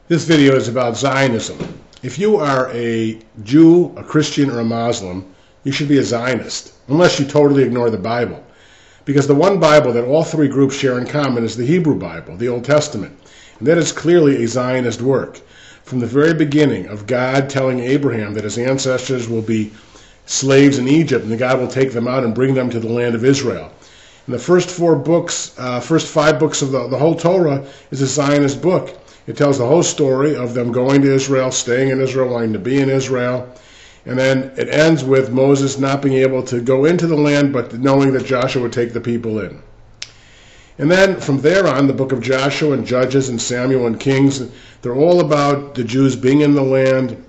This video is about Zionism. If you are a Jew, a Christian, or a Muslim, you should be a Zionist, unless you totally ignore the Bible. Because the one Bible that all three groups share in common is the Hebrew Bible, the Old Testament. And that is clearly a Zionist work. From the very beginning of God telling Abraham that his ancestors will be slaves in Egypt, and that God will take them out and bring them to the land of Israel. And the first five books of the whole Torah is a Zionist book. It tells the whole story of them going to Israel, staying in Israel, wanting to be in Israel. And then it ends with Moses not being able to go into the land, but knowing that Joshua would take the people in. And then from there on, the book of Joshua and Judges and Samuel and Kings, they're all about the Jews being in the land,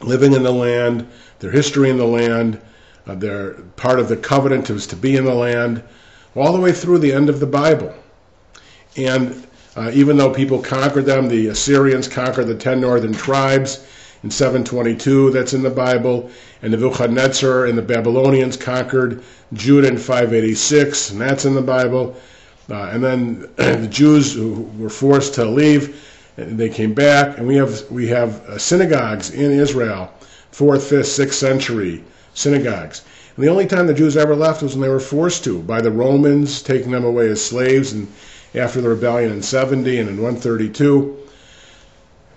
living in the land, their history in the land, they're part of the covenant to be in the land, all the way through the end of the Bible. And even though people conquered them, the Assyrians conquered the 10 northern tribes in 722, that's in the Bible, and Nebuchadnezzar and the Babylonians conquered Judah in 586, and that's in the Bible. And then the Jews who were forced to leave, and they came back, and we have synagogues in Israel, 4th, 5th, 6th century synagogues. And the only time the Jews ever left was when they were forced to, by the Romans taking them away as slaves, and after the rebellion in 70 and in 132.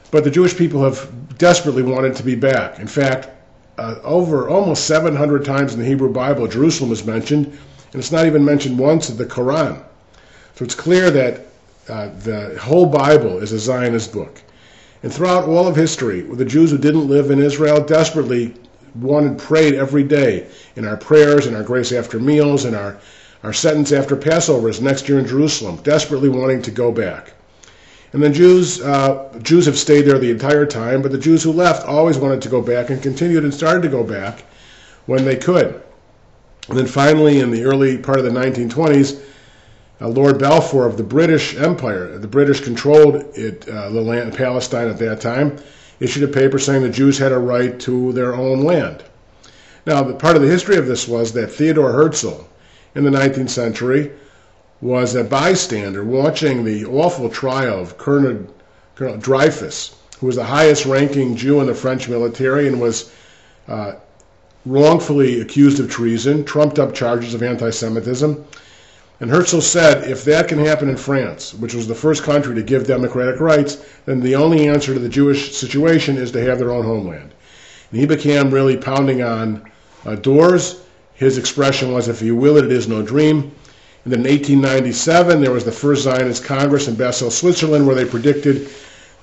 But the Jewish people have desperately wanted to be back. In fact, over almost 700 times in the Hebrew Bible, Jerusalem is mentioned, and it's not even mentioned once in the Quran. So it's clear that the whole Bible is a Zionist book. And throughout all of history, the Jews who didn't live in Israel desperately prayed every day in our prayers, in our grace after meals, in our sentence after Passover is next year in Jerusalem, desperately wanting to go back. And then Jews have stayed there the entire time, but the Jews who left always wanted to go back and continued and started to go back when they could. And then finally, in the early part of the 1920s, Lord Balfour of the British Empire, the British controlled the land, Palestine at that time, issued a paper saying the Jews had a right to their own land. Now, part of the history of this was that Theodore Herzl, in the 19th century, was a bystander watching the awful trial of Colonel Dreyfus, who was the highest-ranking Jew in the French military and was wrongfully accused of treason, trumped-up charges of anti-Semitism. And Herzl said, if that can happen in France, which was the first country to give democratic rights, then the only answer to the Jewish situation is to have their own homeland. And he began really pounding on doors. His expression was, if you will it is no dream. And then in 1897, there was the first Zionist Congress in Basel, Switzerland, where they predicted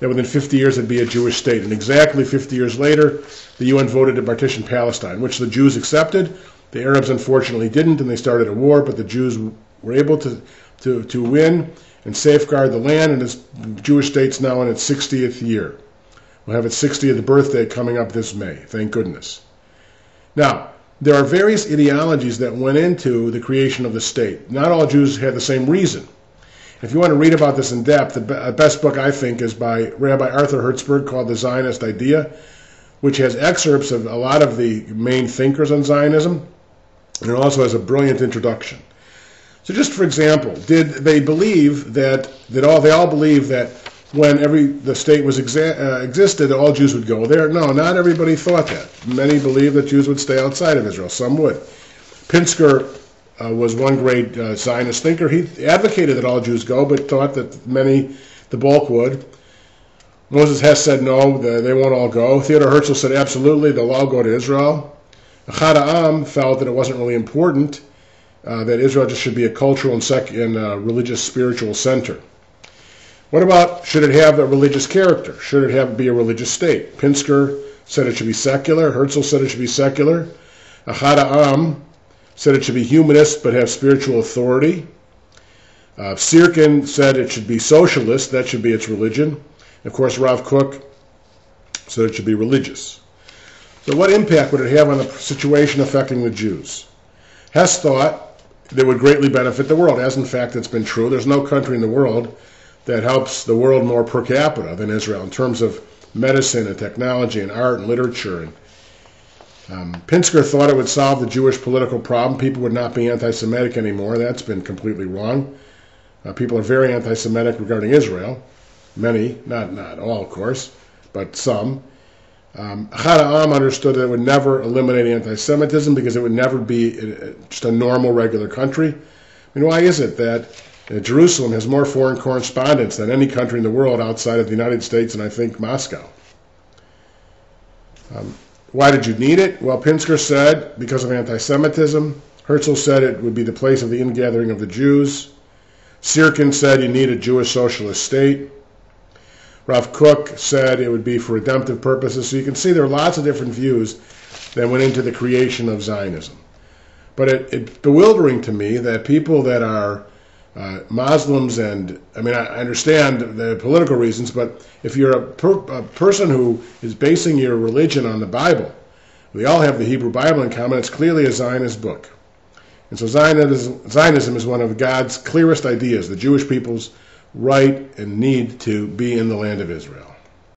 that within 50 years there'd be a Jewish state. And exactly 50 years later, the UN voted to partition Palestine, which the Jews accepted. The Arabs unfortunately didn't, and they started a war, but the Jews were able to win and safeguard the land, and this Jewish state's now in its 60th year. We'll have its 60th birthday coming up this May, thank goodness. Now, there are various ideologies that went into the creation of the state. Not all Jews had the same reason. If you want to read about this in depth, the best book, I think, is by Rabbi Arthur Herzl called The Zionist Idea, which has excerpts of a lot of the main thinkers on Zionism, and it also has a brilliant introduction. So just for example, did they believe they all believed that when the state was existed, all Jews would go there? No, not everybody thought that. Many believed that Jews would stay outside of Israel. Some would. Pinsker was one great Zionist thinker. He advocated that all Jews go, but thought that the bulk would. Moses Hess said no, they won't all go. Theodore Herzl said absolutely, they'll all go to Israel. Echad Ha'am felt that it wasn't really important, that Israel just should be a cultural and religious spiritual center. What about, should it have a religious character? Should it be a religious state? Pinsker said it should be secular. Herzl said it should be secular. Echad Ha'am said it should be humanist but have spiritual authority. Sirkin said it should be socialist, that should be its religion. Of course, Rav Kook said it should be religious. So what impact would it have on the situation affecting the Jews? Hess thought they would greatly benefit the world, as in fact it's been true. There's no country in the world that helps the world more per capita than Israel in terms of medicine and technology and art and literature. And Pinsker thought it would solve the Jewish political problem. People would not be anti-Semitic anymore. That's been completely wrong. People are very anti-Semitic regarding Israel. many, not all, of course, but some. Ahad Ha'am understood that it would never eliminate anti-Semitism because it would never be just a normal, regular country. I mean, why is it that Jerusalem has more foreign correspondents than any country in the world outside of the United States and I think Moscow? Why did you need it? Well, Pinsker said because of anti-Semitism. Herzl said it would be the place of the ingathering of the Jews. Sirkin said you need a Jewish socialist state. Rav Kook said it would be for redemptive purposes. So you can see there are lots of different views that went into the creation of Zionism. But it's bewildering to me that people that are Muslims, and I mean, I understand the political reasons, but if you're a person who is basing your religion on the Bible, we all have the Hebrew Bible in common, it's clearly a Zionist book. And so Zionism is one of God's clearest ideas, the Jewish people's right and need to be in the land of Israel.